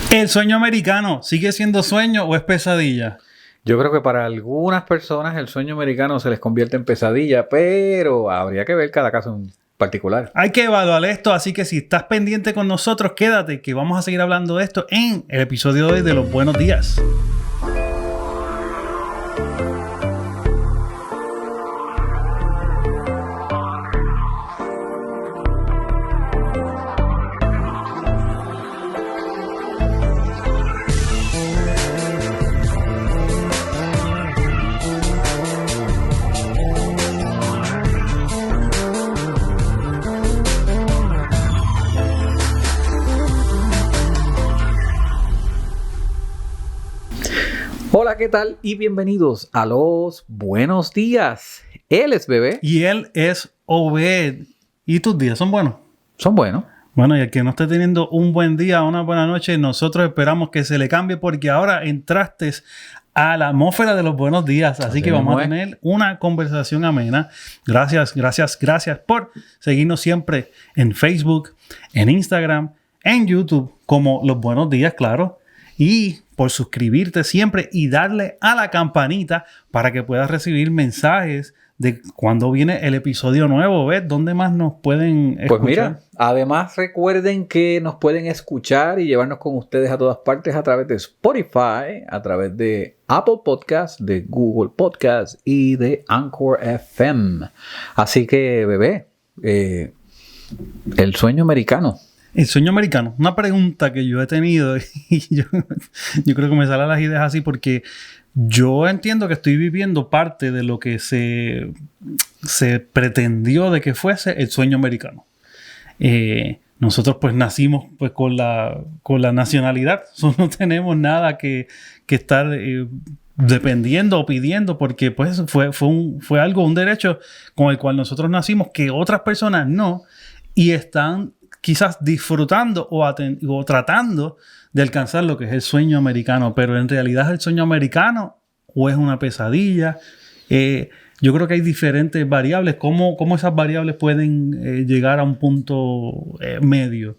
¿El sueño americano sigue siendo sueño o es pesadilla? Yo creo que para algunas personas el sueño americano se les convierte en pesadilla, pero habría que ver cada caso en particular. Hay que evaluar esto, así que si estás pendiente con nosotros, quédate que vamos a seguir hablando de esto en el episodio de hoy de Los Buenos Días. Hola, ¿qué tal? Y bienvenidos a Los Buenos Días. Él es Bebé. Y él es Obed. ¿Y tus días son buenos? Son buenos. Bueno, y el que no esté teniendo un buen día o una buena noche, nosotros esperamos que se le cambie porque ahora entraste a la atmósfera de los buenos días. Así que vamos a tener una conversación amena. Gracias por seguirnos siempre en Facebook, en Instagram, en YouTube, como Los Buenos Días, claro. Y por suscribirte siempre y darle a la campanita para que puedas recibir mensajes de cuando viene el episodio nuevo. ¿Ves? ¿Dónde más nos pueden escuchar? Pues mira, además recuerden que nos pueden escuchar y llevarnos con ustedes a todas partes a través de Spotify, a través de Apple Podcasts, de Google Podcasts y de Anchor FM. Así que, Bebé, el sueño americano. El sueño americano. Una pregunta que yo he tenido y yo creo que me salen las ideas así porque yo entiendo que estoy viviendo parte de lo que se pretendió de que fuese el sueño americano. Nosotros pues nacimos pues con la nacionalidad. No tenemos nada que estar dependiendo o pidiendo porque pues fue algo, un derecho con el cual nosotros nacimos que otras personas no y están quizás disfrutando o tratando de alcanzar lo que es el sueño americano, pero en realidad es el sueño americano o es una pesadilla. Yo creo que hay diferentes variables. ¿Cómo esas variables pueden llegar a un punto medio?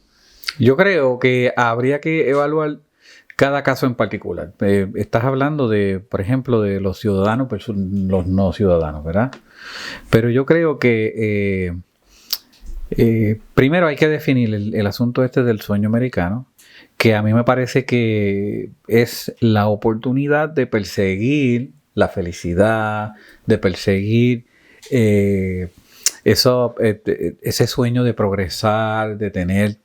Yo creo que habría que evaluar cada caso en particular. Estás hablando de, por ejemplo, de los ciudadanos versus los no ciudadanos, ¿verdad? Pero yo creo que primero hay que definir el asunto este del sueño americano, que a mí me parece que es la oportunidad de perseguir la felicidad, de perseguir ese sueño de progresar, de tener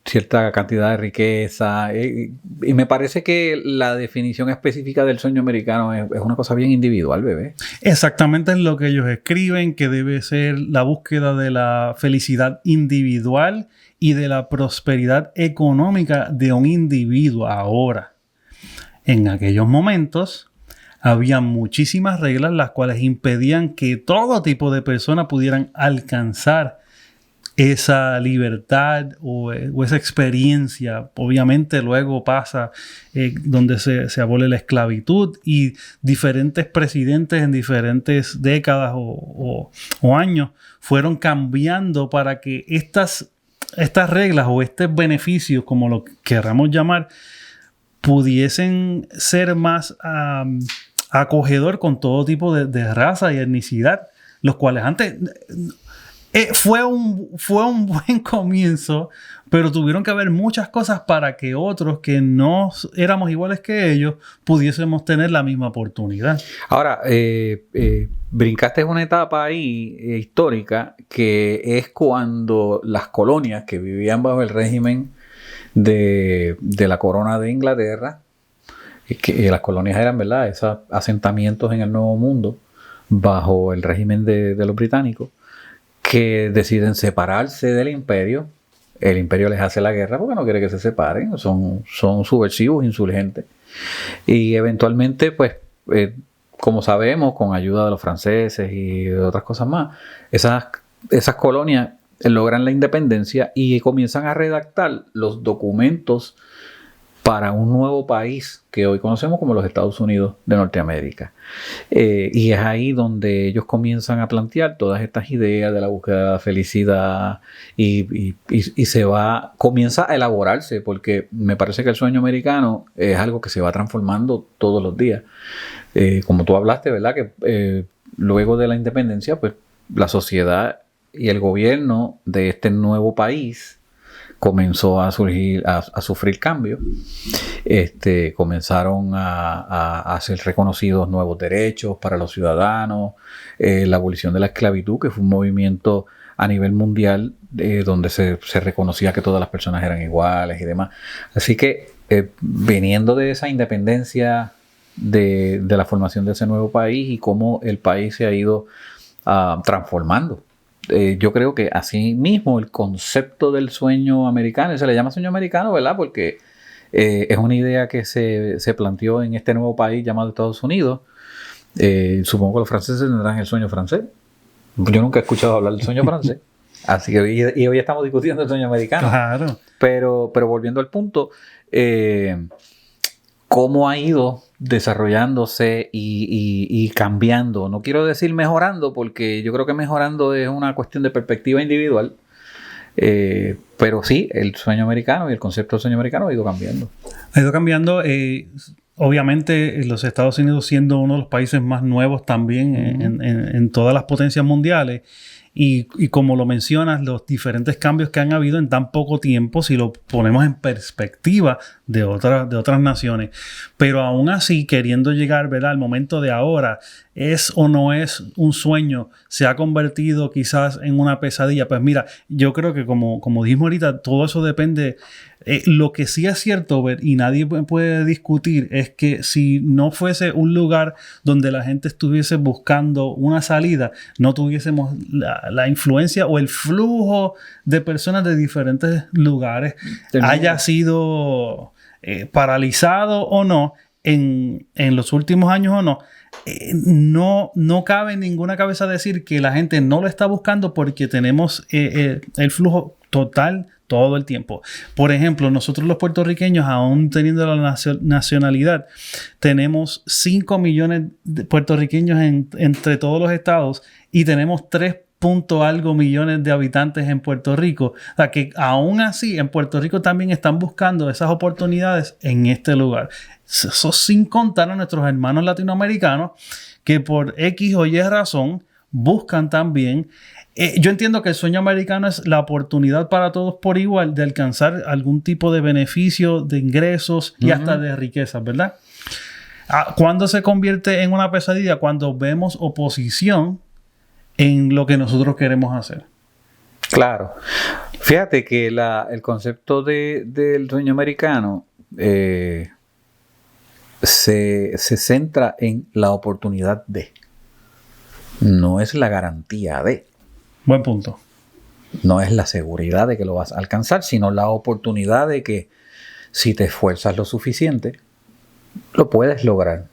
cierta cantidad de riqueza. Y me parece que la definición específica del sueño americano es una cosa bien individual, Bebé. Exactamente es lo que ellos escriben, que debe ser la búsqueda de la felicidad individual y de la prosperidad económica de un individuo. Ahora, en aquellos momentos había muchísimas reglas las cuales impedían que todo tipo de personas pudieran alcanzar esa libertad o esa experiencia. Obviamente luego pasa donde se abole la esclavitud y diferentes presidentes en diferentes décadas o años fueron cambiando para que estas reglas o estos beneficios, como lo queramos llamar, pudiesen ser más acogedor con todo tipo de raza y etnicidad, los cuales antes fue un buen comienzo, pero tuvieron que haber muchas cosas para que otros que no éramos iguales que ellos pudiésemos tener la misma oportunidad. Ahora, brincaste una etapa ahí histórica que es cuando las colonias que vivían bajo el régimen de la corona de Inglaterra, que las colonias eran, ¿verdad?, esos asentamientos en el Nuevo Mundo bajo el régimen de los británicos, que deciden separarse del imperio. El imperio les hace la guerra porque no quiere que se separen, son subversivos, insurgentes. Y eventualmente, pues, como sabemos, con ayuda de los franceses y de otras cosas más, esas colonias logran la independencia y comienzan a redactar los documentos para un nuevo país que hoy conocemos como los Estados Unidos de Norteamérica. Y es ahí donde ellos comienzan a plantear todas estas ideas de la búsqueda de la felicidad y comienza a elaborarse, porque me parece que el sueño americano es algo que se va transformando todos los días. Como tú hablaste, ¿verdad? Que luego de la independencia, pues la sociedad y el gobierno de este nuevo país comenzó a surgir, a sufrir cambios. Comenzaron a ser reconocidos nuevos derechos para los ciudadanos, la abolición de la esclavitud, que fue un movimiento a nivel mundial donde se reconocía que todas las personas eran iguales y demás. Así que viniendo de esa independencia de la formación de ese nuevo país y cómo el país se ha ido transformando. Yo creo que así mismo el concepto del sueño americano, se le llama sueño americano, ¿verdad? Porque es una idea que se planteó en este nuevo país llamado Estados Unidos. Supongo que los franceses tendrán el sueño francés. Yo nunca he escuchado hablar del sueño francés. Así que y hoy estamos discutiendo el sueño americano. Claro. Pero volviendo al punto, cómo ha ido desarrollándose y cambiando. No quiero decir mejorando, porque yo creo que mejorando es una cuestión de perspectiva individual. Pero sí, el sueño americano y el concepto del sueño americano ha ido cambiando. Ha ido cambiando. Obviamente, los Estados Unidos siendo uno de los países más nuevos también en todas las potencias mundiales. Y como lo mencionas, los diferentes cambios que han habido en tan poco tiempo, si lo ponemos en perspectiva de otras naciones. Pero aún así, queriendo llegar, ¿verdad?, al momento de ahora, ¿es o no es un sueño? ¿Se ha convertido quizás en una pesadilla? Pues mira, yo creo que como dijimos ahorita, todo eso depende. Lo que sí es cierto, y nadie puede discutir, es que si no fuese un lugar donde la gente estuviese buscando una salida, no tuviésemos la influencia o el flujo de personas de diferentes lugares, haya sido paralizado o no en los últimos años o no. No cabe en ninguna cabeza decir que la gente no lo está buscando, porque tenemos el flujo total todo el tiempo. Por ejemplo, nosotros los puertorriqueños, aún teniendo la nacionalidad, tenemos 5 millones de puertorriqueños entre todos los estados y tenemos 3 punto algo millones de habitantes en Puerto Rico. O sea que aún así en Puerto Rico también están buscando esas oportunidades en este lugar. Eso sin contar a nuestros hermanos latinoamericanos que por X o Y razón buscan también. Yo entiendo que el sueño americano es la oportunidad para todos por igual de alcanzar algún tipo de beneficio, de ingresos y hasta de riquezas, ¿verdad? ¿Cuándo se convierte en una pesadilla? Cuando vemos oposición en lo que nosotros queremos hacer. Claro. Fíjate que el concepto del sueño americano se centra en la oportunidad de. No es la garantía de. Buen punto. No es la seguridad de que lo vas a alcanzar, sino la oportunidad de que si te esfuerzas lo suficiente, lo puedes lograr.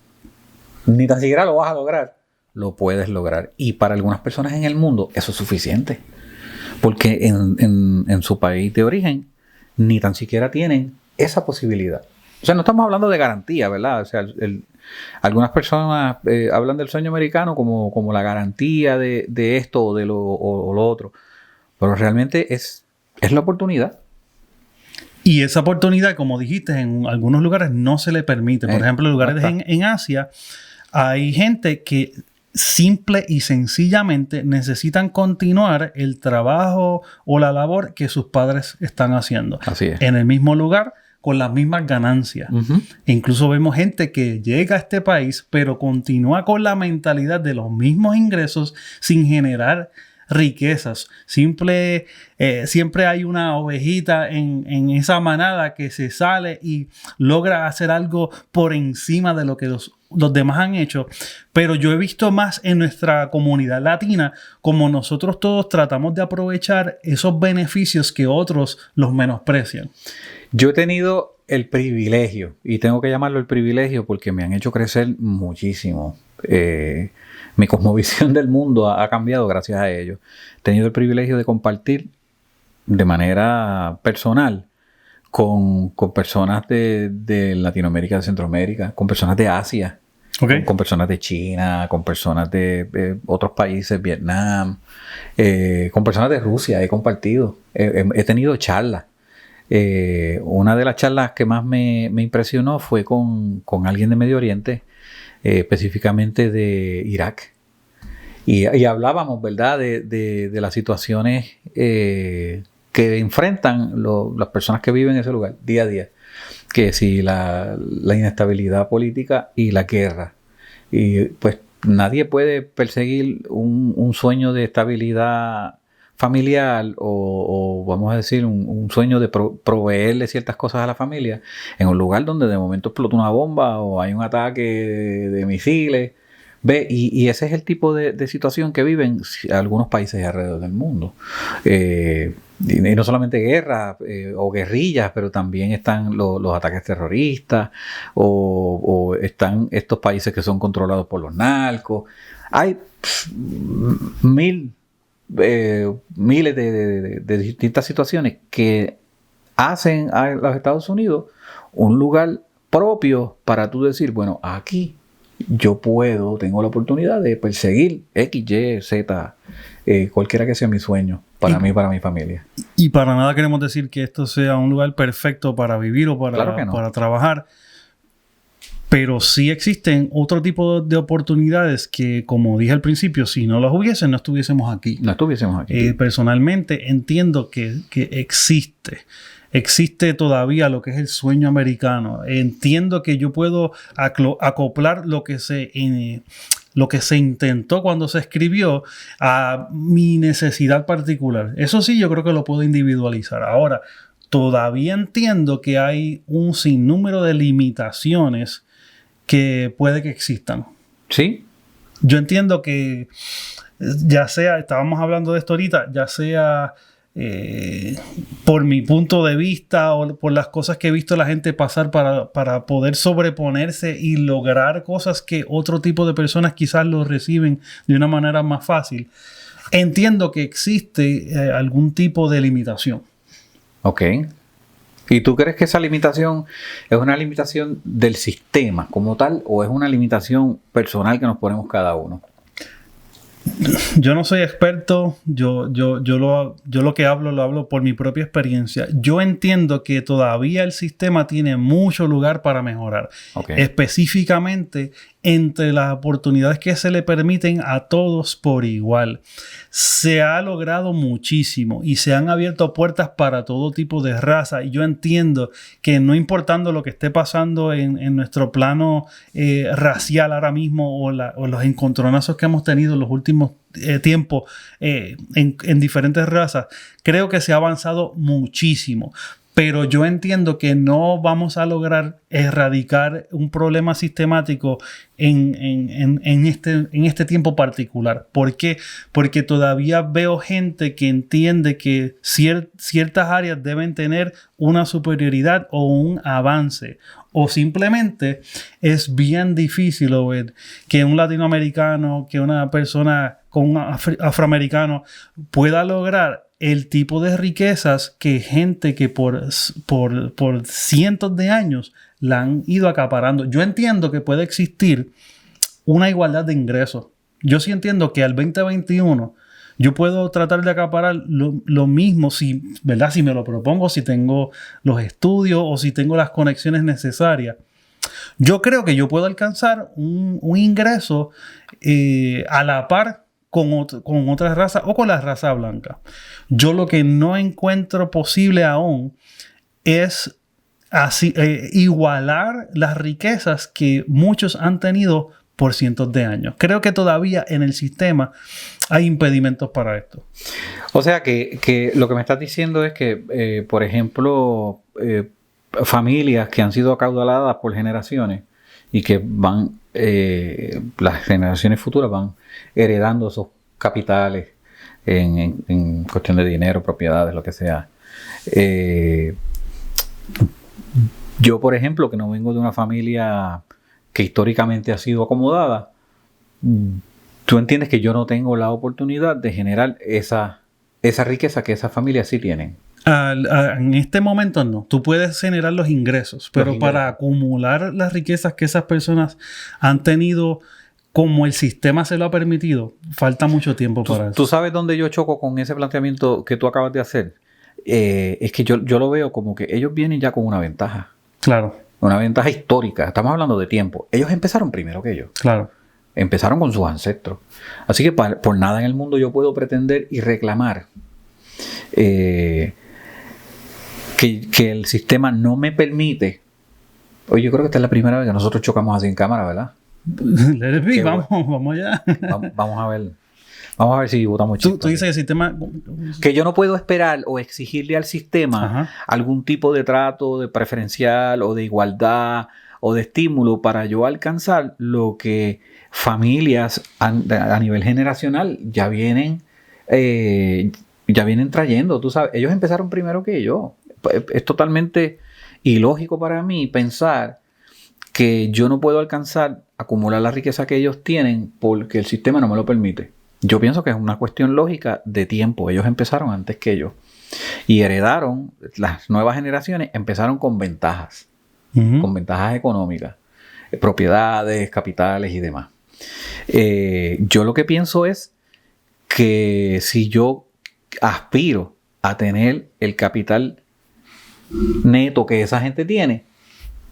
Ni tan siquiera lo vas a lograr, lo puedes lograr. Y para algunas personas en el mundo eso es suficiente. Porque en su país de origen ni tan siquiera tienen esa posibilidad. O sea, no estamos hablando de garantía, ¿verdad? O sea, algunas personas hablan del sueño americano como la garantía de esto o de lo otro. Pero realmente es la oportunidad. Y esa oportunidad, como dijiste, en algunos lugares no se le permite. Por ejemplo, en lugares en Asia hay gente que simple y sencillamente necesitan continuar el trabajo o la labor que sus padres están haciendo. Así es. En el mismo lugar, con las mismas ganancias. E incluso vemos gente que llega a este país, pero continúa con la mentalidad de los mismos ingresos sin generar riquezas. Siempre hay una ovejita en esa manada que se sale y logra hacer algo por encima de lo que los demás han hecho. Pero yo he visto más en nuestra comunidad latina como nosotros todos tratamos de aprovechar esos beneficios que otros los menosprecian. Yo he tenido el privilegio, y tengo que llamarlo el privilegio porque me han hecho crecer muchísimo. Mi cosmovisión del mundo ha cambiado gracias a ello. He tenido el privilegio de compartir de manera personal con personas de Latinoamérica, de Centroamérica, con personas de Asia, con personas de China, con personas de otros países, Vietnam, con personas de Rusia, he compartido, he tenido charlas. Una de las charlas que más me impresionó fue con alguien de Medio Oriente, específicamente de Irak. Y hablábamos, ¿verdad?, de las situaciones que enfrentan las personas que viven en ese lugar día a día. Que si la inestabilidad política y la guerra. Y pues nadie puede perseguir un sueño de estabilidad familiar o vamos a decir un sueño de proveerle ciertas cosas a la familia en un lugar donde de momento explota una bomba o hay un ataque de misiles. Y ese es el tipo de situación que viven algunos países alrededor del mundo. Y no solamente guerras o guerrillas, pero también están los ataques terroristas o están estos países que son controlados por los narcos. Hay miles de distintas situaciones que hacen a los Estados Unidos un lugar propio para tú decir, bueno, aquí yo tengo la oportunidad de perseguir X, Y, Z, cualquiera que sea mi sueño, para mí y para mi familia. Y para nada queremos decir que esto sea un lugar perfecto para vivir o para trabajar, pero sí existen otro tipo de oportunidades que, como dije al principio, si no las hubiesen, no estuviésemos aquí. Personalmente entiendo que existe. Existe todavía lo que es el sueño americano. Entiendo que yo puedo acoplar lo que se intentó cuando se escribió a mi necesidad particular. Eso sí, yo creo que lo puedo individualizar. Ahora, todavía entiendo que hay un sinnúmero de limitaciones que puede que existan. Sí. Yo entiendo que ya sea, estábamos hablando de esto ahorita, ya sea por mi punto de vista o por las cosas que he visto la gente pasar para poder sobreponerse y lograr cosas que otro tipo de personas quizás lo reciben de una manera más fácil. Entiendo que existe algún tipo de limitación. Ok. ¿Y tú crees que esa limitación es una limitación del sistema como tal o es una limitación personal que nos ponemos cada uno? Yo no soy experto, yo lo que lo hablo por mi propia experiencia. Yo entiendo que todavía el sistema tiene mucho lugar para mejorar. Okay. Específicamente entre las oportunidades que se le permiten a todos por igual. Se ha logrado muchísimo y se han abierto puertas para todo tipo de raza. Y yo entiendo que no importando lo que esté pasando en nuestro plano racial ahora mismo o los encontronazos que hemos tenido en los últimos tiempos en diferentes razas, creo que se ha avanzado muchísimo. Pero yo entiendo que no vamos a lograr erradicar un problema sistemático en este tiempo particular. ¿Por qué? Porque todavía veo gente que entiende que ciertas áreas deben tener una superioridad o un avance. O simplemente es bien difícil ver que un latinoamericano, que una persona con un afroamericano pueda lograr el tipo de riquezas que gente que por cientos de años la han ido acaparando. Yo entiendo que puede existir una igualdad de ingresos. Yo sí entiendo que al 2021 yo puedo tratar de acaparar lo mismo ¿verdad? Si me lo propongo, si tengo los estudios o si tengo las conexiones necesarias. Yo creo que yo puedo alcanzar un ingreso a la par con otras razas o con la raza blanca. Yo lo que no encuentro posible aún es igualar las riquezas que muchos han tenido por cientos de años. Creo que todavía en el sistema hay impedimentos para esto. O sea que lo que me estás diciendo es que, por ejemplo, familias que han sido acaudaladas por generaciones y que las generaciones futuras van heredando esos capitales en cuestión de dinero, propiedades, lo que sea. Yo, por ejemplo, que no vengo de una familia que históricamente ha sido acomodada, tú entiendes que yo no tengo la oportunidad de generar esa riqueza que esas familias sí tienen. En este momento no. Tú puedes generar los ingresos, pero para acumular las riquezas que esas personas han tenido como el sistema se lo ha permitido, falta mucho tiempo para eso. ¿Tú sabes dónde yo choco con ese planteamiento que tú acabas de hacer? Es que yo lo veo como que ellos vienen ya con una ventaja. Claro. Una ventaja histórica. Estamos hablando de tiempo. Ellos empezaron primero que yo. Claro. Empezaron con sus ancestros. Así que por nada en el mundo yo puedo pretender y reclamar que el sistema no me permite. Oye, yo creo que esta es la primera vez que nosotros chocamos así en cámara, ¿verdad? Let it be, vamos allá. Vamos a ver. Vamos a ver si votamos chispas. Tú dices que el sistema... Que yo no puedo esperar o exigirle al sistema Ajá. algún tipo de trato de preferencial o de igualdad o de estímulo para yo alcanzar lo que familias a nivel generacional ya vienen trayendo. Tú sabes, ellos empezaron primero que yo. Es totalmente ilógico para mí pensar que yo no puedo acumular la riqueza que ellos tienen porque el sistema no me lo permite. Yo pienso que es una cuestión lógica de tiempo. Ellos empezaron antes que yo. Y heredaron, las nuevas generaciones empezaron con ventajas. Uh-huh. Con ventajas económicas. Propiedades, capitales y demás. Yo lo que pienso es que si yo aspiro a tener el capital neto que esa gente tiene,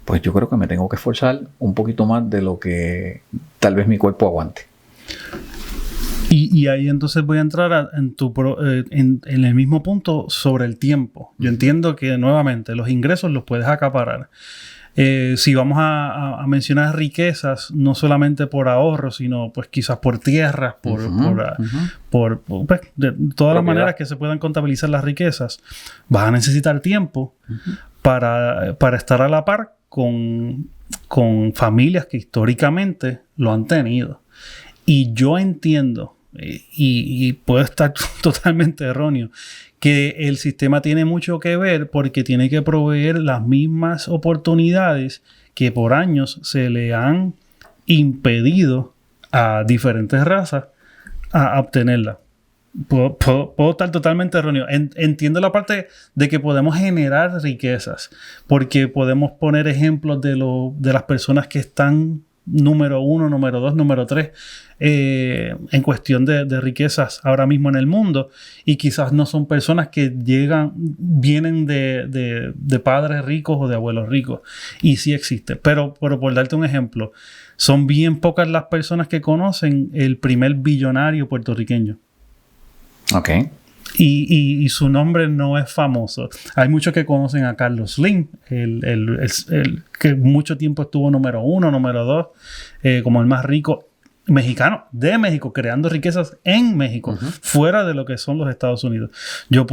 pues yo creo que me tengo que esforzar un poquito más de lo que tal vez mi cuerpo aguante. Y ahí entonces voy a entrar en el mismo punto sobre el tiempo. Yo entiendo que nuevamente los ingresos los puedes acaparar. Si vamos a mencionar riquezas, no solamente por ahorro, sino pues quizás por tierras, por pues, de todas las maneras que se puedan contabilizar las riquezas, vas a necesitar tiempo para estar a la par con familias que históricamente lo han tenido. Y yo entiendo, y puedo estar totalmente erróneo, que el sistema tiene mucho que ver porque tiene que proveer las mismas oportunidades que por años se le han impedido a diferentes razas a obtenerla. Puedo estar totalmente erróneo. Entiendo la parte de que podemos generar riquezas porque podemos poner ejemplos de las personas que están número 1, número 2, número 3 en cuestión de riquezas ahora mismo en el mundo, y quizás no son personas que vienen de padres ricos o de abuelos ricos, y sí existe, pero por darte un ejemplo, son bien pocas las personas que conocen el primer billonario puertorriqueño. Ok. Y su nombre no es famoso. Hay muchos que conocen a Carlos Slim, el que mucho tiempo estuvo número 1, número 2, como el más rico mexicano de México, creando riquezas en México, fuera de lo que son los Estados Unidos. Yo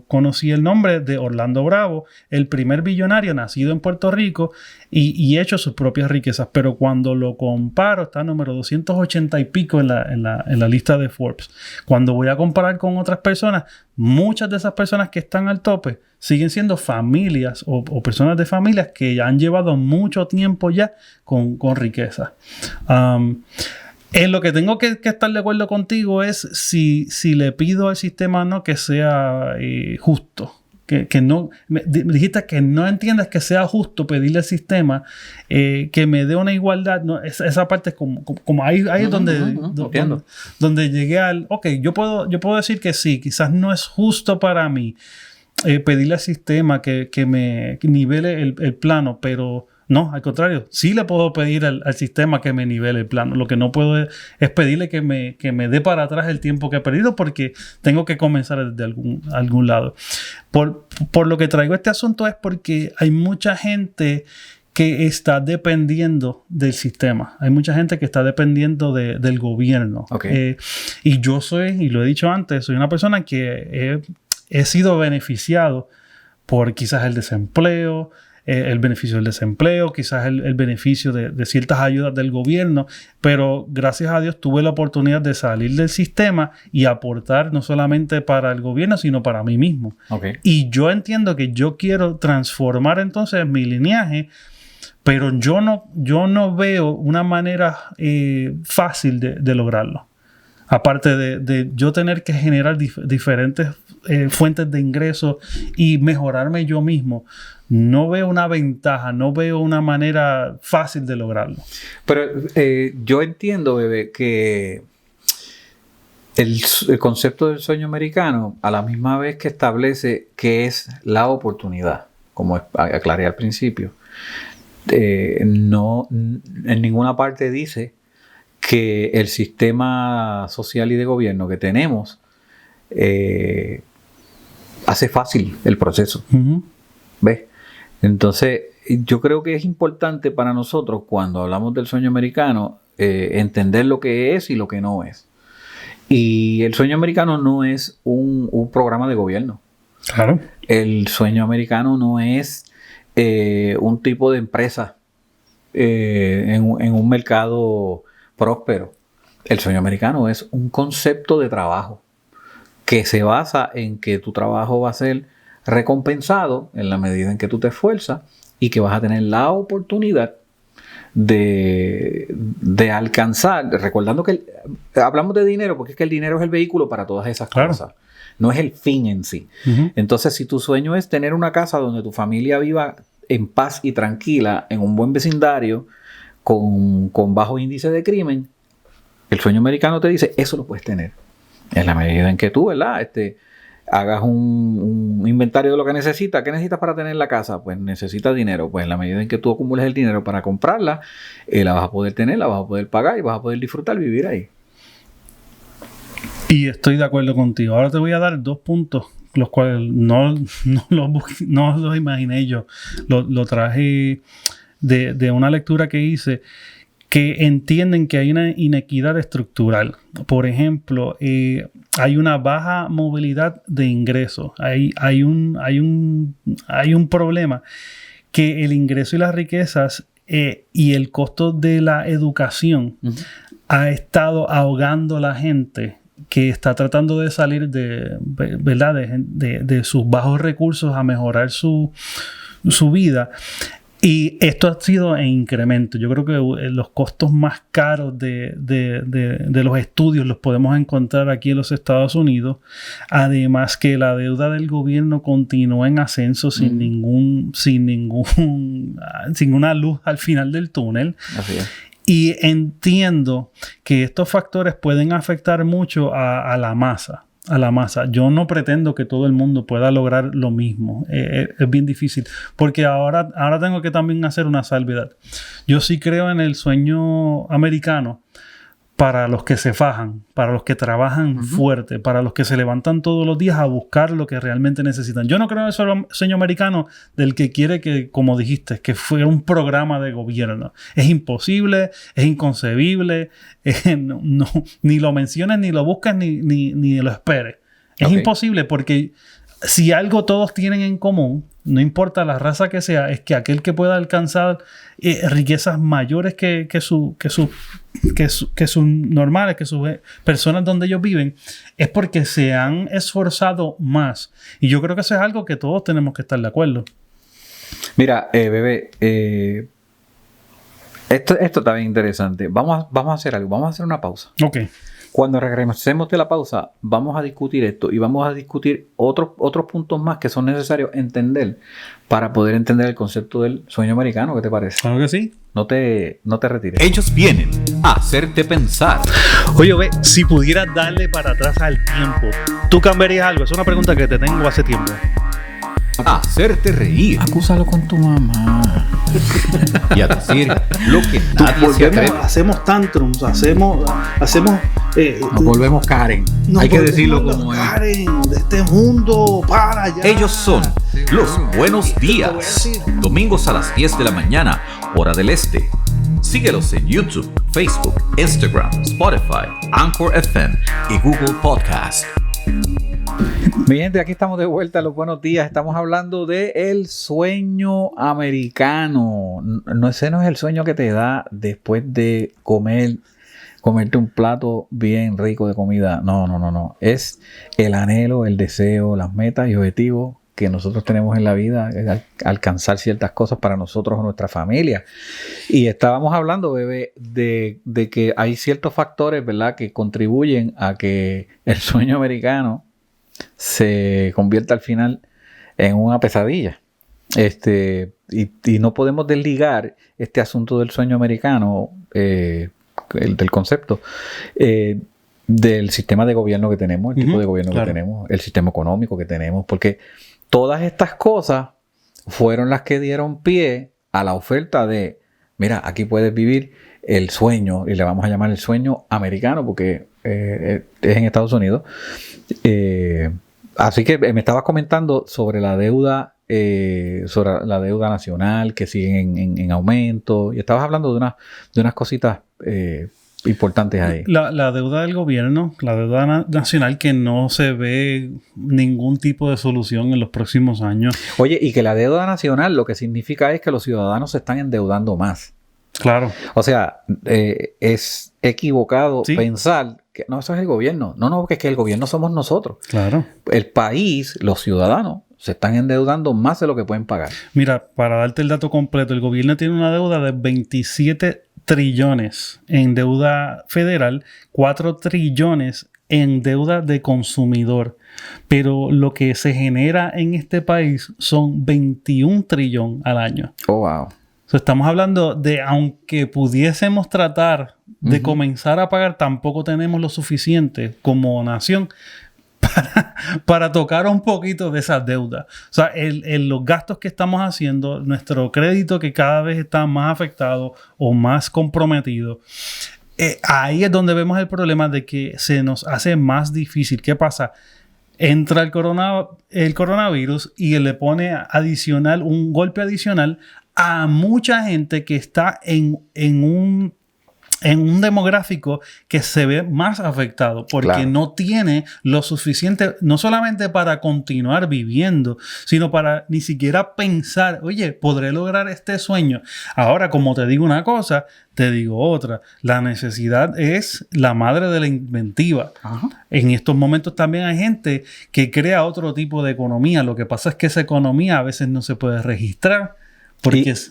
conocí el nombre de Orlando Bravo, el primer billonario nacido en Puerto Rico y hecho sus propias riquezas, pero cuando lo comparo está número 280 y pico en la lista de Forbes. Cuando voy a comparar con otras personas, muchas de esas personas que están al tope siguen siendo familias o personas de familias que han llevado mucho tiempo ya con riqueza. En lo que tengo que estar de acuerdo contigo es si le pido al sistema no que sea justo. Que no, me dijiste que no entiendas que sea justo pedirle al sistema que me dé una igualdad. No, esa parte es como ahí es donde llegué al... Ok, yo puedo decir que sí, quizás no es justo para mí pedirle al sistema que me nivele el plano, pero no, al contrario, sí le puedo pedir al sistema que me nivele el plano. Lo que no puedo es pedirle que me dé para atrás el tiempo que he perdido, porque tengo que comenzar desde algún lado. Por lo que traigo este asunto es porque hay mucha gente que está dependiendo del sistema. Hay mucha gente que está dependiendo del gobierno. Okay. Y yo y lo he dicho antes, soy una persona que he sido beneficiado por quizás el desempleo, el beneficio del desempleo, quizás el beneficio de ciertas ayudas del gobierno, pero gracias a Dios tuve la oportunidad de salir del sistema y aportar no solamente para el gobierno, sino para mí mismo. Okay. Y yo entiendo que yo quiero transformar entonces mi lineaje, pero yo no veo una manera fácil de lograrlo. Aparte de yo tener que generar diferentes fuentes de ingresos y mejorarme yo mismo, no veo una ventaja, no veo una manera fácil de lograrlo. Pero yo entiendo, bebé, que el concepto del sueño americano, a la misma vez que establece que es la oportunidad, como aclaré al principio, no en ninguna parte dice que el sistema social y de gobierno que tenemos hace fácil el proceso. Uh-huh. ¿Ves? Entonces, yo creo que es importante para nosotros, cuando hablamos del sueño americano, entender lo que es y lo que no es. Y el sueño americano no es un programa de gobierno. Claro. El sueño americano no es un tipo de empresa en un mercado próspero. El sueño americano es un concepto de trabajo que se basa en que tu trabajo va a ser recompensado en la medida en que tú te esfuerzas y que vas a tener la oportunidad de alcanzar, recordando que hablamos de dinero porque es que el dinero es el vehículo para todas esas cosas, no es el fin en sí. Uh-huh. Entonces, si tu sueño es tener una casa donde tu familia viva en paz y tranquila, en un buen vecindario, con bajo índice de crimen, el sueño americano te dice, eso lo puedes tener. En la medida en que tú, ¿verdad? Hagas un inventario de lo que necesitas. ¿Qué necesitas para tener la casa? Pues necesitas dinero. Pues en la medida en que tú acumules el dinero para comprarla, la vas a poder tener, la vas a poder pagar y vas a poder disfrutar, vivir ahí. Y estoy de acuerdo contigo. Ahora te voy a dar 2 puntos, los cuales no los imaginé yo. Lo traje de una lectura que hice, que entienden que hay una inequidad estructural. Por ejemplo, hay una baja movilidad de ingresos. Hay un problema que el ingreso y las riquezas y el costo de la educación uh-huh. ha estado ahogando a la gente que está tratando de salir ¿verdad? de sus bajos recursos a mejorar su vida. Y esto ha sido en incremento. Yo creo que los costos más caros de los estudios los podemos encontrar aquí en los Estados Unidos. Además que la deuda del gobierno continúa en ascenso sin ninguna luz al final del túnel. Así es. Y entiendo que estos factores pueden afectar mucho a la masa. Yo no pretendo que todo el mundo pueda lograr lo mismo. Es bien difícil. Porque ahora tengo que también hacer una salvedad. Yo sí creo en el sueño americano para los que se fajan, para los que trabajan uh-huh. fuerte, para los que se levantan todos los días a buscar lo que realmente necesitan. Yo no creo en el sueño americano del que quiere que, como dijiste, que fuera un programa de gobierno. Es imposible, es inconcebible, ni lo menciones, ni lo busques, ni lo esperes. Es imposible porque si algo todos tienen en común, no importa la raza que sea, es que aquel que pueda alcanzar riquezas mayores que sus normales, que sus personas donde ellos viven, es porque se han esforzado más. Y yo creo que eso es algo que todos tenemos que estar de acuerdo. Mira, bebé, esto está bien interesante. Vamos a hacer algo. Vamos a hacer una pausa. Ok. Cuando regresemos de la pausa, vamos a discutir esto y vamos a discutir otros puntos más que son necesarios entender para poder entender el concepto del sueño americano. ¿Qué te parece? Claro que sí. No te retires. Ellos vienen a hacerte pensar. Oye, ve, si pudieras darle para atrás al tiempo, ¿tú cambiarías algo? Es una pregunta que te tengo hace tiempo. A hacerte reír. Acúsalo con tu mamá. Y a decir lo que nadie se atreve. Hacemos tantrums, hacemos nos volvemos Karen. Hay que decirlo como es. Karen, de este mundo, para allá. Ellos son los Buenos Días. Domingos a las 10 de la mañana, hora del este. Síguelos en YouTube, Facebook, Instagram, Spotify, Anchor FM y Google Podcast. Mi gente, aquí estamos de vuelta. Los buenos días. Estamos hablando de el sueño americano. Ese no es el sueño que te da después de comerte un plato bien rico de comida. No. Es el anhelo, el deseo, las metas y objetivos que nosotros tenemos en la vida es alcanzar ciertas cosas para nosotros o nuestra familia. Y estábamos hablando, bebé, de que hay ciertos factores, ¿verdad?, que contribuyen a que el sueño americano se convierta al final en una pesadilla. Y no podemos desligar este asunto del sueño americano, del concepto, del sistema de gobierno que tenemos, el tipo de gobierno que tenemos, el sistema económico que tenemos, porque todas estas cosas fueron las que dieron pie a la oferta de, mira, aquí puedes vivir el sueño, y le vamos a llamar el sueño americano porque es en Estados Unidos. Así que me estabas comentando sobre la deuda nacional que sigue en aumento, y estabas hablando de unas cositas importantes ahí. La deuda del gobierno, la deuda nacional, que no se ve ningún tipo de solución en los próximos años. Oye, y que la deuda nacional lo que significa es que los ciudadanos se están endeudando más. Claro. O sea, es equivocado pensar que no, eso es el gobierno. No, porque es que el gobierno somos nosotros. Claro. El país, los ciudadanos, se están endeudando más de lo que pueden pagar. Mira, para darte el dato completo, el gobierno tiene una deuda de 27 trillones en deuda federal, 4 trillones en deuda de consumidor. Pero lo que se genera en este país son 21 trillones al año. Oh, wow. So, estamos hablando de, aunque pudiésemos tratar de comenzar a pagar, tampoco tenemos lo suficiente como nación para tocar un poquito de esa deuda. O sea, los gastos que estamos haciendo, nuestro crédito que cada vez está más afectado o más comprometido, ahí es donde vemos el problema de que se nos hace más difícil. ¿Qué pasa? Entra el coronavirus y le pone un golpe adicional a mucha gente que está en un demográfico que se ve más afectado porque no tiene lo suficiente, no solamente para continuar viviendo, sino para ni siquiera pensar, oye, ¿podré lograr este sueño? Ahora, como te digo una cosa, te digo otra. La necesidad es la madre de la inventiva. Ajá. En estos momentos también hay gente que crea otro tipo de economía. Lo que pasa es que esa economía a veces no se puede registrar. Porque es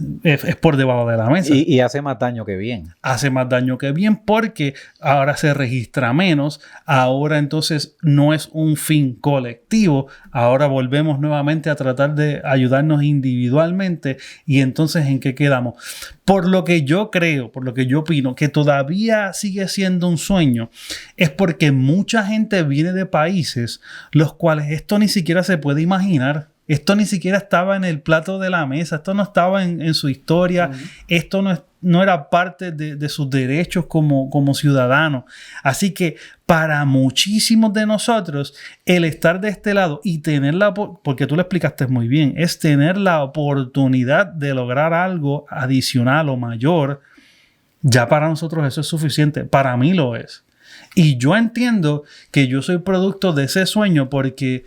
por debajo de la mesa. Y hace más daño que bien. Hace más daño que bien porque ahora se registra menos. Ahora entonces no es un fin colectivo. Ahora volvemos nuevamente a tratar de ayudarnos individualmente. Y entonces, ¿en qué quedamos? Por lo que yo creo, por lo que yo opino, que todavía sigue siendo un sueño, es porque mucha gente viene de países los cuales esto ni siquiera se puede imaginar. Esto ni siquiera estaba en el plato de la mesa, esto no estaba en su historia, esto no era parte de sus derechos como ciudadanos. Así que para muchísimos de nosotros, el estar de este lado y tener porque tú lo explicaste muy bien, es tener la oportunidad de lograr algo adicional o mayor, ya para nosotros eso es suficiente. Para mí lo es. Y yo entiendo que yo soy producto de ese sueño porque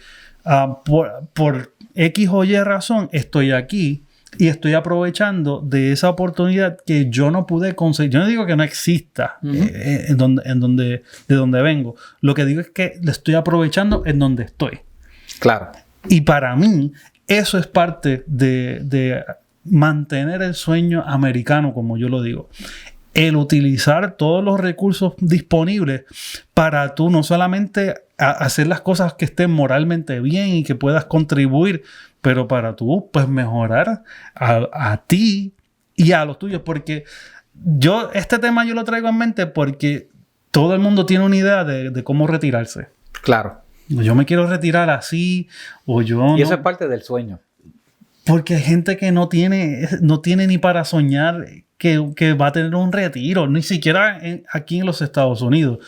por X o Y razón estoy aquí y estoy aprovechando de esa oportunidad que yo no pude conseguir. Yo no digo que no exista de donde vengo. Lo que digo es que le estoy aprovechando en donde estoy. Claro. Y para mí eso es parte de mantener el sueño americano, como yo lo digo. El utilizar todos los recursos disponibles para tú no solamente hacer las cosas que estén moralmente bien y que puedas contribuir, pero para tú pues mejorar a ti y a los tuyos. Porque este tema yo lo traigo en mente porque todo el mundo tiene una idea de cómo retirarse. Claro. Yo me quiero retirar así o yo y eso es parte del sueño. Porque hay gente que no tiene ni para soñar que va a tener un retiro, ni siquiera aquí en los Estados Unidos.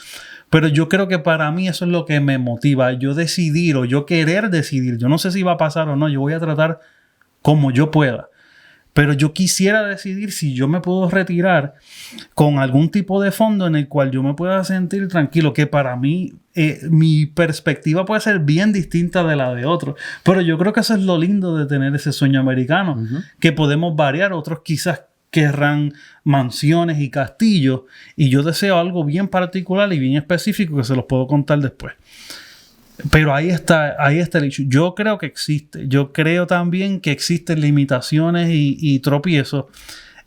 Pero yo creo que para mí eso es lo que me motiva, yo decidir o yo querer decidir. Yo no sé si va a pasar o no, yo voy a tratar como yo pueda. Pero yo quisiera decidir si yo me puedo retirar con algún tipo de fondo en el cual yo me pueda sentir tranquilo, que para mí mi perspectiva puede ser bien distinta de la de otros. Pero yo creo que eso es lo lindo de tener ese sueño americano, que podemos variar. Otros quizás querrán mansiones y castillos, y yo deseo algo bien particular y bien específico que se los puedo contar después. Pero ahí está el issue. Yo creo que existe. Yo creo también que existen limitaciones y tropiezos.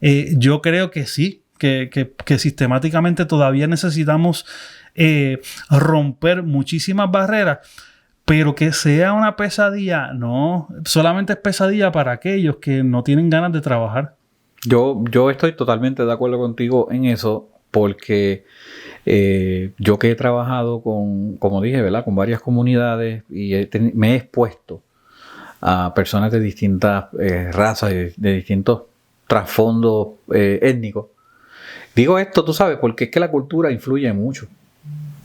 Yo creo que sí, que sistemáticamente todavía necesitamos romper muchísimas barreras, pero que sea una pesadilla, no. Solamente es pesadilla para aquellos que no tienen ganas de trabajar. Yo estoy totalmente de acuerdo contigo en eso, porque yo que he trabajado como dije, ¿verdad? Con varias comunidades y me he expuesto a personas de distintas razas, de distintos trasfondos étnicos. Digo esto, tú sabes, porque es que la cultura influye mucho.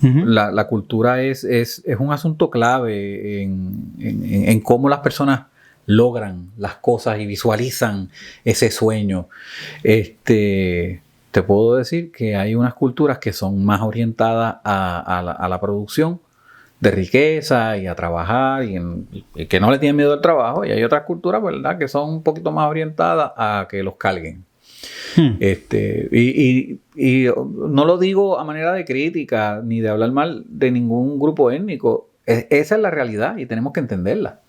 Uh-huh. La cultura es un asunto clave en cómo las personas logran las cosas y visualizan ese sueño. Te puedo decir que hay unas culturas que son más orientadas a la producción de riqueza y a trabajar y que no le tienen miedo al trabajo, y hay otras culturas, ¿verdad?, que son un poquito más orientadas a que los carguen. Y no lo digo a manera de crítica ni de hablar mal de ningún grupo étnico. Esa es la realidad y tenemos que entenderla.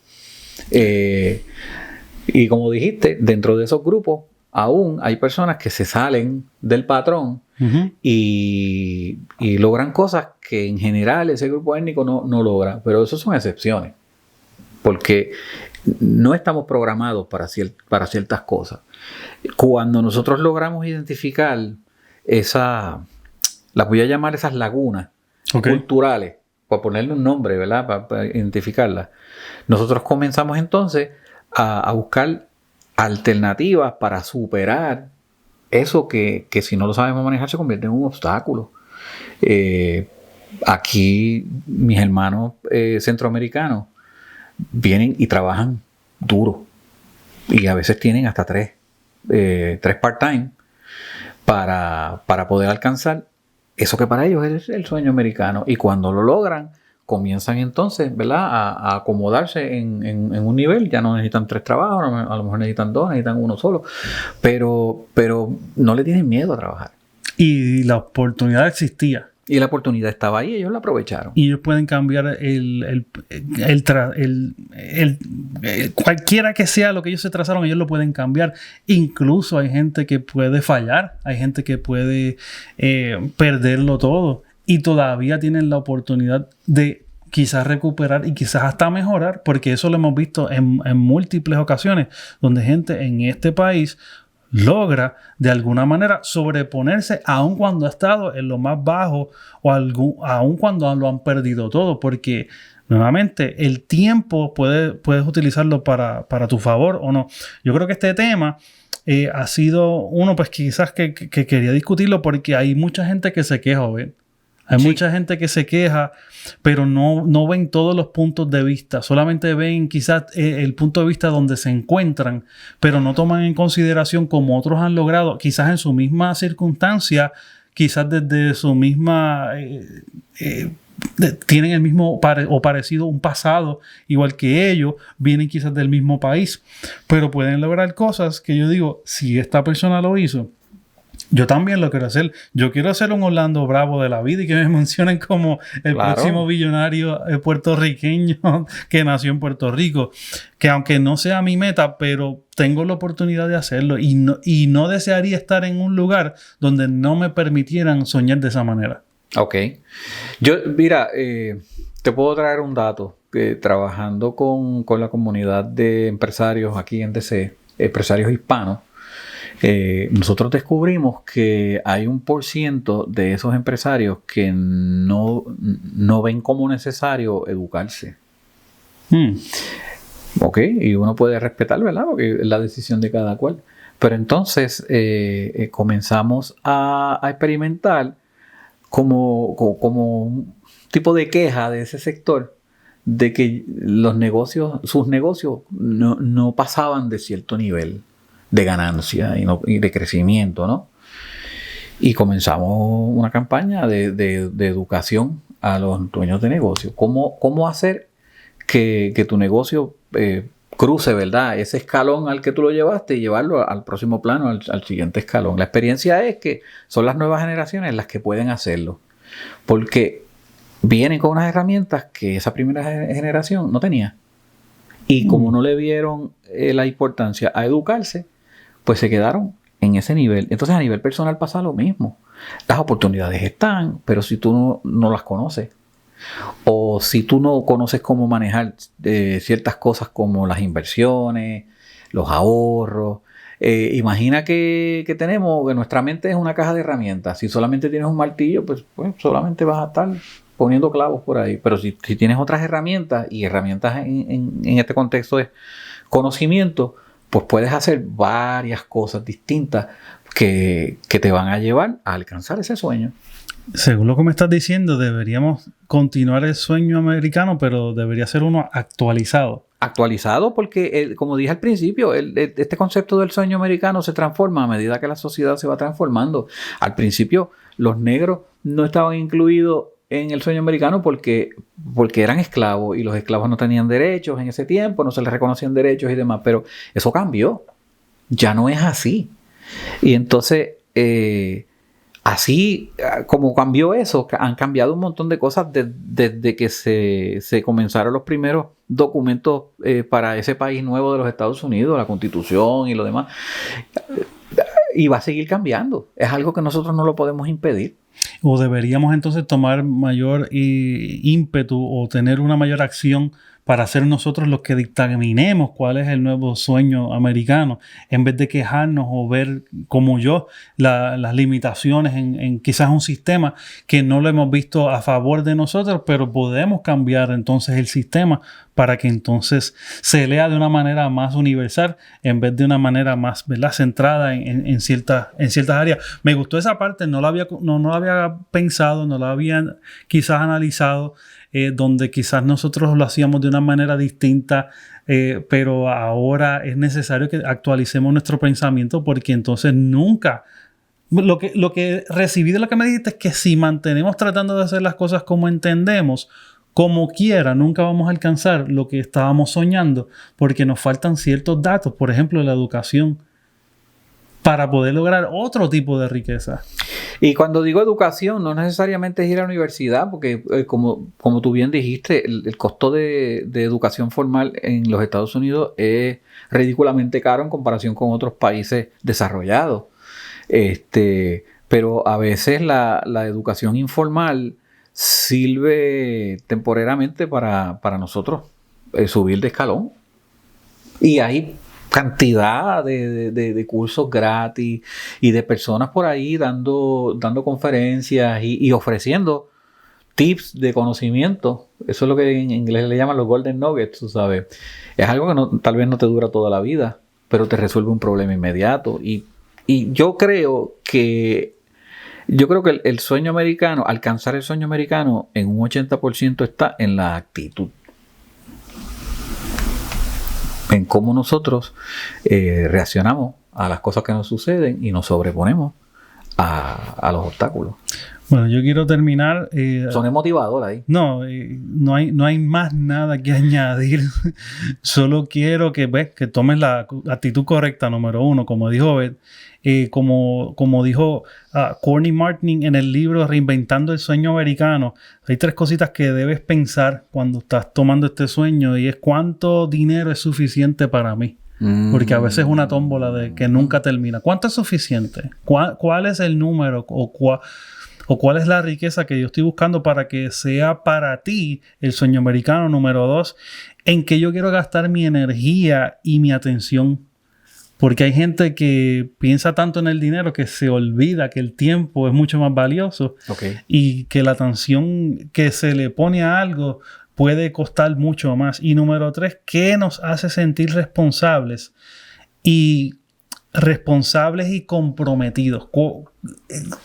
Y como dijiste, dentro de esos grupos aún hay personas que se salen del patrón. Uh-huh. y logran cosas que en general ese grupo étnico no logra, pero eso son excepciones, porque no estamos programados para ciertas cosas. Cuando nosotros logramos identificar las voy a llamar esas lagunas culturales, para ponerle un nombre, ¿verdad?, para identificarlas, nosotros comenzamos entonces a buscar alternativas para superar eso que si no lo sabemos manejar se convierte en un obstáculo. Aquí mis hermanos centroamericanos vienen y trabajan duro y a veces tienen hasta tres part-time para poder alcanzar eso que para ellos es el sueño americano, y cuando lo logran comienzan entonces, ¿verdad?, a acomodarse en un nivel. Ya no necesitan 3 trabajos, a lo mejor necesitan 2, necesitan uno solo, pero no le tienen miedo a trabajar. Y la oportunidad existía. Y la oportunidad estaba ahí, ellos la aprovecharon. Y ellos pueden cambiar cualquiera que sea lo que ellos se trazaron, ellos lo pueden cambiar. Incluso hay gente que puede fallar, hay gente que puede perderlo todo, y todavía tienen la oportunidad de quizás recuperar y quizás hasta mejorar, porque eso lo hemos visto en múltiples ocasiones, donde gente en este país logra de alguna manera sobreponerse aun cuando ha estado en lo más bajo o aun cuando lo han perdido todo, porque nuevamente el tiempo puedes utilizarlo para tu favor o no. Yo creo que este tema ha sido uno pues quizás que quería discutirlo, porque hay mucha gente que se queja, ¿ven? Hay mucha gente que se queja, pero no ven todos los puntos de vista. Solamente ven quizás el punto de vista donde se encuentran, pero no toman en consideración cómo otros han logrado, quizás en su misma circunstancia, quizás desde su misma... tienen el mismo o parecido un pasado igual que ellos, vienen quizás del mismo país, pero pueden lograr cosas que yo digo, si esta persona lo hizo, yo también lo quiero hacer. Yo quiero ser un Orlando Bravo de la vida y que me mencionen como el próximo billonario puertorriqueño que nació en Puerto Rico. Que aunque no sea mi meta, pero tengo la oportunidad de hacerlo. Y no desearía estar en un lugar donde no me permitieran soñar de esa manera. Ok. Mira, te puedo traer un dato. Trabajando con la comunidad de empresarios aquí en DC, empresarios hispanos, nosotros descubrimos que hay un % de esos empresarios que no ven como necesario educarse. Ok, y uno puede respetar, ¿verdad?, porque es la decisión de cada cual. Pero entonces comenzamos a experimentar como un tipo de queja de ese sector de que sus negocios no pasaban de cierto nivel de ganancia y de crecimiento, ¿no? Y comenzamos una campaña de educación a los dueños de negocios. ¿Cómo hacer que tu negocio cruce, ¿verdad?, ese escalón al que tú lo llevaste y llevarlo al próximo plano, al siguiente escalón? La experiencia es que son las nuevas generaciones las que pueden hacerlo. Porque vienen con unas herramientas que esa primera generación no tenía. Y como no le vieron la importancia a educarse, pues se quedaron en ese nivel. Entonces a nivel personal pasa lo mismo. Las oportunidades están, pero si tú no las conoces, o si tú no conoces cómo manejar ciertas cosas como las inversiones, los ahorros. Imagina que nuestra mente es una caja de herramientas. Si solamente tienes un martillo, pues solamente vas a estar poniendo clavos por ahí. Pero si tienes otras herramientas, y herramientas en este contexto es conocimiento, pues puedes hacer varias cosas distintas que te van a llevar a alcanzar ese sueño. Según lo que me estás diciendo, deberíamos continuar el sueño americano, pero debería ser uno actualizado. Actualizado porque, como dije al principio, este concepto del sueño americano se transforma a medida que la sociedad se va transformando. Al principio, los negros no estaban incluidos en el sueño americano porque eran esclavos y los esclavos no tenían derechos en ese tiempo, no se les reconocían derechos y demás, pero eso cambió. Ya no es así. Y entonces, así como cambió eso, han cambiado un montón de cosas desde que se comenzaron los primeros documentos para ese país nuevo de los Estados Unidos, la Constitución y lo demás. Y va a seguir cambiando. Es algo que nosotros no lo podemos impedir. O deberíamos entonces tomar mayor ímpetu o tener una mayor acción para ser nosotros los que dictaminemos cuál es el nuevo sueño americano, en vez de quejarnos o ver como yo las limitaciones en quizás un sistema que no lo hemos visto a favor de nosotros, pero podemos cambiar entonces el sistema para que entonces se lea de una manera más universal en vez de una manera más, ¿verdad?, centrada en ciertas áreas. Me gustó esa parte, no la había pensado, no la había quizás analizado, donde quizás nosotros lo hacíamos de una manera distinta, pero ahora es necesario que actualicemos nuestro pensamiento, porque entonces nunca... Lo que recibí de lo que me dijiste es que si mantenemos tratando de hacer las cosas como entendemos, como quiera, nunca vamos a alcanzar lo que estábamos soñando, porque nos faltan ciertos datos, por ejemplo, la educación, para poder lograr otro tipo de riqueza. Y cuando digo educación, no necesariamente es ir a la universidad, porque como tú bien dijiste, el costo de educación formal en los Estados Unidos es ridículamente caro en comparación con otros países desarrollados. Pero a veces la educación informal sirve temporariamente para nosotros subir de escalón. Y hay cantidad de cursos gratis y de personas por ahí dando conferencias y ofreciendo tips de conocimiento. Eso es lo que en inglés le llaman los golden nuggets, tú sabes. Es algo que tal vez no te dura toda la vida, pero te resuelve un problema inmediato. Y yo creo que el sueño americano, alcanzar el sueño americano en un 80% está en la actitud. En cómo nosotros reaccionamos a las cosas que nos suceden y nos sobreponemos a los obstáculos. Bueno, yo quiero terminar... Son motivadores ahí. No hay más nada que añadir. Solo quiero que tomes la actitud correcta, número uno, como dijo Beth. Como dijo Courtney Martin en el libro Reinventando el Sueño Americano, hay 3 cositas que debes pensar cuando estás tomando este sueño, y es: ¿cuánto dinero es suficiente para mí? Porque a veces es una tómbola de que nunca termina. ¿Cuánto es suficiente? ¿Cuál es el número o cuál es la riqueza que yo estoy buscando para que sea para ti el sueño americano? Número 2, ¿en qué yo quiero gastar mi energía y mi atención? Porque hay gente que piensa tanto en el dinero que se olvida que el tiempo es mucho más valioso. Okay. Y que la atención que se le pone a algo puede costar mucho más. Y número 3, ¿qué nos hace sentir responsables? Y comprometidos.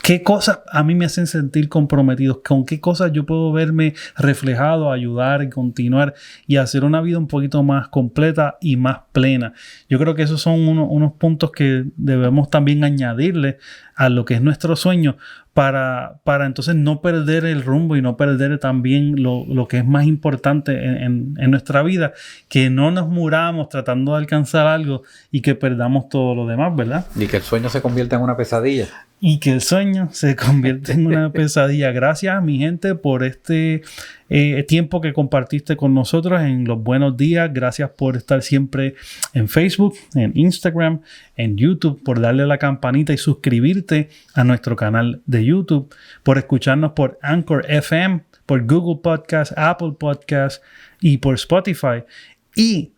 ¿Qué cosas a mí me hacen sentir comprometidos? ¿Con qué cosas yo puedo verme reflejado, ayudar y continuar y hacer una vida un poquito más completa y más plena? Yo creo que esos son unos puntos que debemos también añadirle a lo que es nuestro sueño para entonces no perder el rumbo y no perder también lo que es más importante en nuestra vida, que no nos muramos tratando de alcanzar algo y que perdamos todo lo demás, ¿verdad? Y que el sueño se convierta en una pesadilla. y que el sueño se convierta en una pesadilla. Gracias, mi gente, por este tiempo que compartiste con nosotros en Los Buenos Días. Gracias por estar siempre en Facebook, en Instagram, en YouTube, por darle a la campanita y suscribirte a nuestro canal de YouTube, por escucharnos por Anchor FM, por Google Podcast, Apple Podcast y por Spotify. Y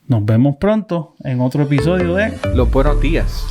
nos vemos pronto en otro episodio de Los Buenos Días.